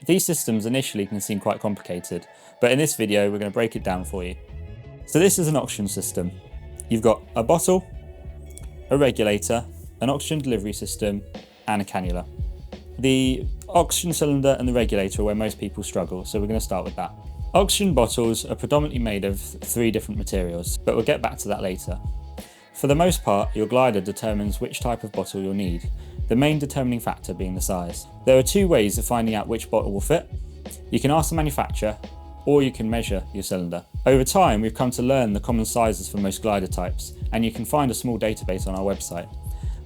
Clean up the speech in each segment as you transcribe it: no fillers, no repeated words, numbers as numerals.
These systems initially can seem quite complicated, but in this video we're going to break it down for you. So this is an oxygen system. You've got a bottle, a regulator, an oxygen delivery system, and a cannula. The oxygen cylinder and the regulator are where most people struggle, so we're going to start with that. Oxygen bottles are predominantly made of 3 different materials, but we'll get back to that later. For the most part, your glider determines which type of bottle you'll need, the main determining factor being the size. There are 2 ways of finding out which bottle will fit. You can ask the manufacturer, or you can measure your cylinder. Over time, we've come to learn the common sizes for most glider types, and you can find a small database on our website.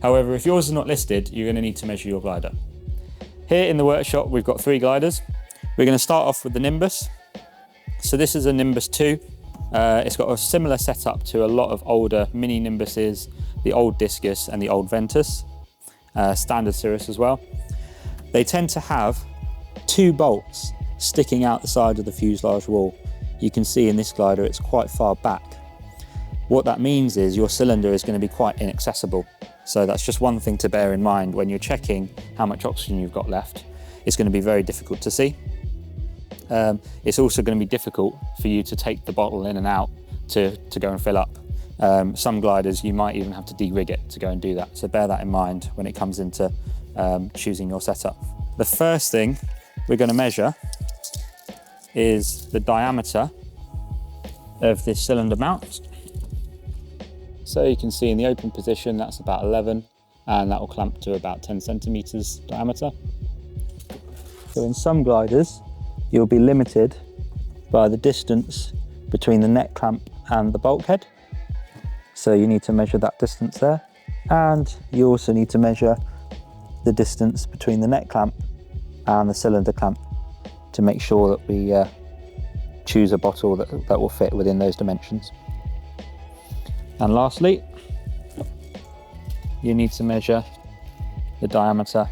However, if yours is not listed, you're going to need to measure your glider. Here in the workshop, we've got 3 gliders. We're going to start off with the Nimbus. So this is a Nimbus 2. It's got a similar setup to a lot of older mini Nimbuses, the old Discus and the old Ventus, standard Cirrus as well. They tend to have 2 bolts sticking out the side of the fuselage wall. You can see in this glider it's quite far back. What that means is your cylinder is going to be quite inaccessible. So that's just one thing to bear in mind when you're checking how much oxygen you've got left. It's going to be very difficult to see. It's also going to be difficult for you to take the bottle in and out to go and fill up. Some gliders you might even have to de-rig it to go and do that, so bear that in mind when it comes into choosing your setup. The first thing we're going to measure is the diameter of this cylinder mount. So you can see in the open position that's about 11, and that will clamp to about 10 centimeters diameter. So in some gliders you'll be limited by the distance between the neck clamp and the bulkhead. So you need to measure that distance there. And you also need to measure the distance between the neck clamp and the cylinder clamp to make sure that we choose a bottle that will fit within those dimensions. And lastly, you need to measure the diameter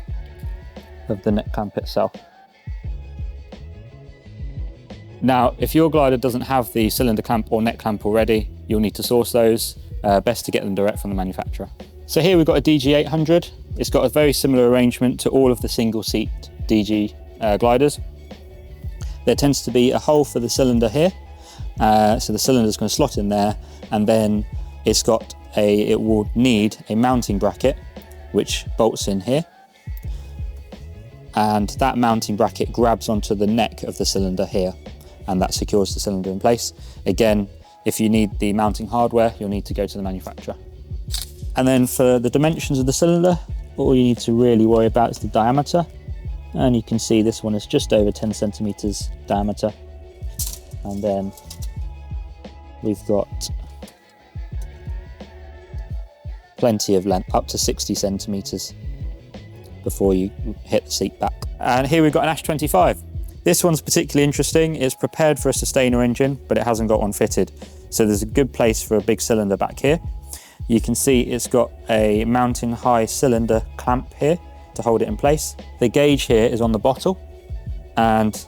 of the neck clamp itself. Now, if your glider doesn't have the cylinder clamp or neck clamp already, you'll need to source those. Best to get them direct from the manufacturer. So here we've got a DG800. It's got a very similar arrangement to all of the single seat DG gliders. There tends to be a hole for the cylinder here. So the cylinder is going to slot in there, and then it will need a mounting bracket which bolts in here. And that mounting bracket grabs onto the neck of the cylinder here, and that secures the cylinder in place. Again, if you need the mounting hardware, you'll need to go to the manufacturer. And then for the dimensions of the cylinder, all you need to really worry about is the diameter. And you can see this one is just over 10 centimeters diameter. And then we've got plenty of length, up to 60 centimeters before you hit the seat back. And here we've got an Ash 25. This one's particularly interesting. It's prepared for a sustainer engine, but it hasn't got one fitted. So there's a good place for a big cylinder back here. You can see it's got a mounting high cylinder clamp here to hold it in place. The gauge here is on the bottle, and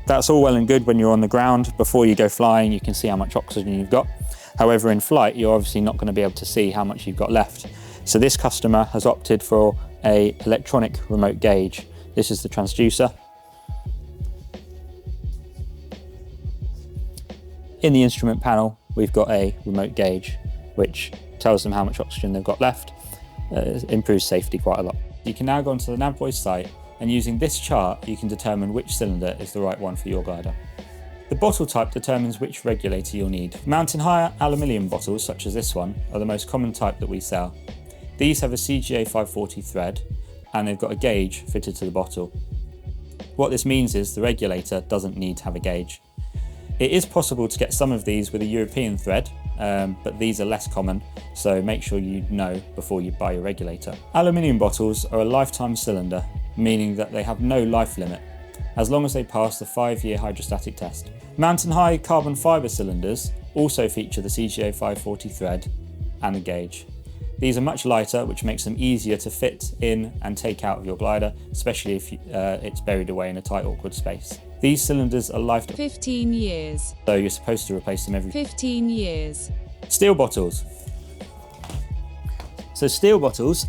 that's all well and good when you're on the ground. Before you go flying, you can see how much oxygen you've got. However, in flight, you're obviously not going to be able to see how much you've got left. So this customer has opted for an electronic remote gauge. This is the transducer. In the instrument panel, we've got a remote gauge, which tells them how much oxygen they've got left. Improves safety quite a lot. You can now go onto the Navboys site, and using this chart, you can determine which cylinder is the right one for your glider. The bottle type determines which regulator you'll need. Mountain higher aluminium bottles, such as this one, are the most common type that we sell. These have a CGA 540 thread, and they've got a gauge fitted to the bottle. What this means is the regulator doesn't need to have a gauge. It is possible to get some of these with a European thread, but these are less common, so make sure you know before you buy your regulator. Aluminium bottles are a lifetime cylinder, meaning that they have no life limit, as long as they pass the 5-year hydrostatic test. Mountain high carbon fibre cylinders also feature the CGA 540 thread and the gauge. These are much lighter, which makes them easier to fit in and take out of your glider, especially if it's buried away in a tight, awkward space. These cylinders are lifetime 15 years. So you're supposed to replace them every 15 years. Steel bottles. So steel bottles,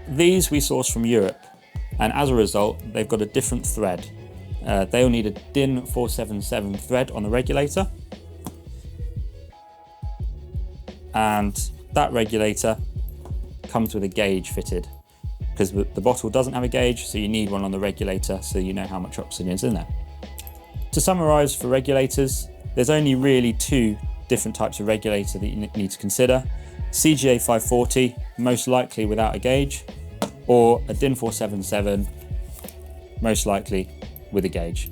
these we source from Europe. and as a result, they've got a different thread. They'll need a DIN 477 thread on the regulator, and that regulator comes with a gauge fitted, because the bottle doesn't have a gauge, so you need one on the regulator so you know how much oxygen is in there. To summarise for regulators, there's only really two different types of regulator that you need to consider. CGA 540, most likely without a gauge, or a DIN 477, most likely with a gauge.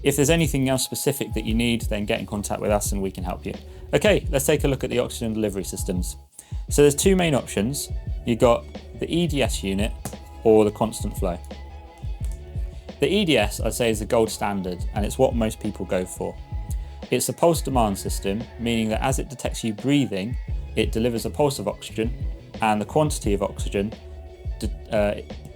If there's anything else specific that you need, then get in contact with us and we can help you. Okay, let's take a look at the oxygen delivery systems. So there's two main options. You've got the EDS unit or the constant flow. The EDS, I'd say, is the gold standard, and it's what most people go for. It's a pulse demand system, meaning that as it detects you breathing, it delivers a pulse of oxygen, and the quantity of oxygen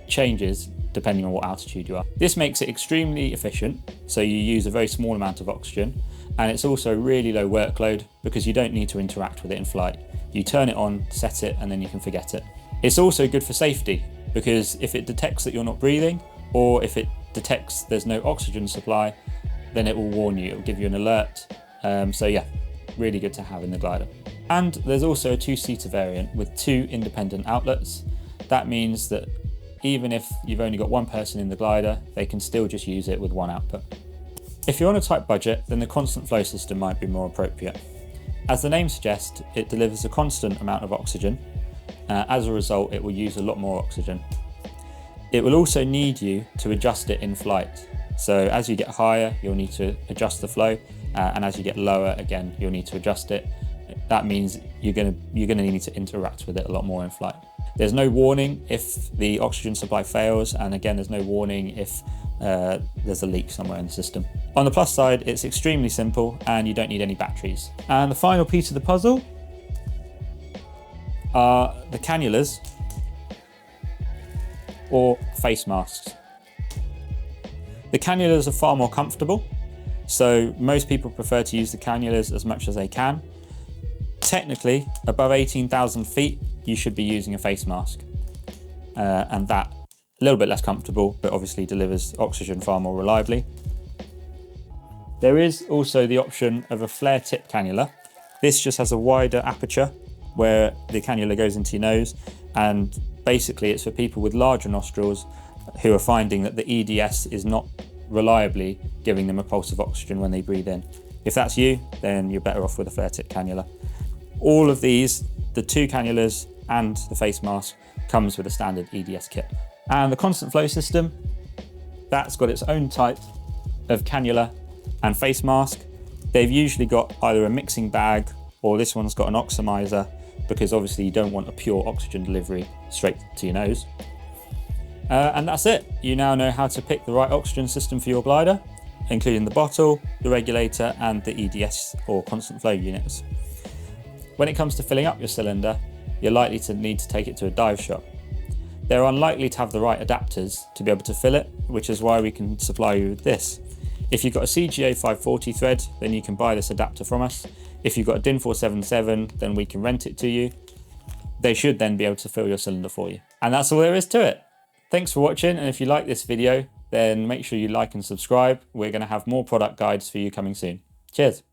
changes depending on what altitude you are. This makes it extremely efficient, so you use a very small amount of oxygen, and it's also really low workload because you don't need to interact with it in flight. You turn it on, set it, and then you can forget it. It's also good for safety, because if it detects that you're not breathing, or if it detects there's no oxygen supply, then it will warn you, it will give you an alert. So yeah, really good to have in the glider. And there's also a two-seater variant with two independent outlets. That means that even if you've only got one person in the glider, they can still just use it with one output. If you're on a tight budget, then the constant flow system might be more appropriate. As the name suggests, it delivers a constant amount of oxygen. As a result, it will use a lot more oxygen. It will also need you to adjust it in flight. So as you get higher, you'll need to adjust the flow, and as you get lower, again, you'll need to adjust it. That means you're going to need to interact with it a lot more in flight. There's no warning if the oxygen supply fails, and again, there's no warning if there's a leak somewhere in the system. On the plus side, it's extremely simple and you don't need any batteries. And the final piece of the puzzle are the cannulas or face masks. The cannulas are far more comfortable, so most people prefer to use the cannulas as much as they can. Technically, above 18,000 feet, you should be using a face mask, and that a little bit less comfortable, but obviously delivers oxygen far more reliably. There is also the option of a flare tip cannula. This just has a wider aperture where the cannula goes into your nose, and basically it's for people with larger nostrils who are finding that the EDS is not reliably giving them a pulse of oxygen when they breathe in. If that's you, then you're better off with a flare tip cannula. All of these, the two cannulas and the face mask, comes with a standard EDS kit. And the constant flow system, that's got its own type of cannula and face mask. They've usually got either a mixing bag, or this one's got an oxidizer, because obviously you don't want a pure oxygen delivery straight to your nose. And that's it. You now know how to pick the right oxygen system for your glider, including the bottle, the regulator, and the EDS or constant flow units. When it comes to filling up your cylinder, you're likely to need to take it to a dive shop. They're unlikely to have the right adapters to be able to fill it, which is why we can supply you with this. If you've got a CGA 540 thread, then you can buy this adapter from us. If you've got a DIN 477, then we can rent it to you. They should then be able to fill your cylinder for you. And that's all there is to it. Thanks for watching, and if you like this video, then make sure you like and subscribe. We're going to have more product guides for you coming soon. Cheers.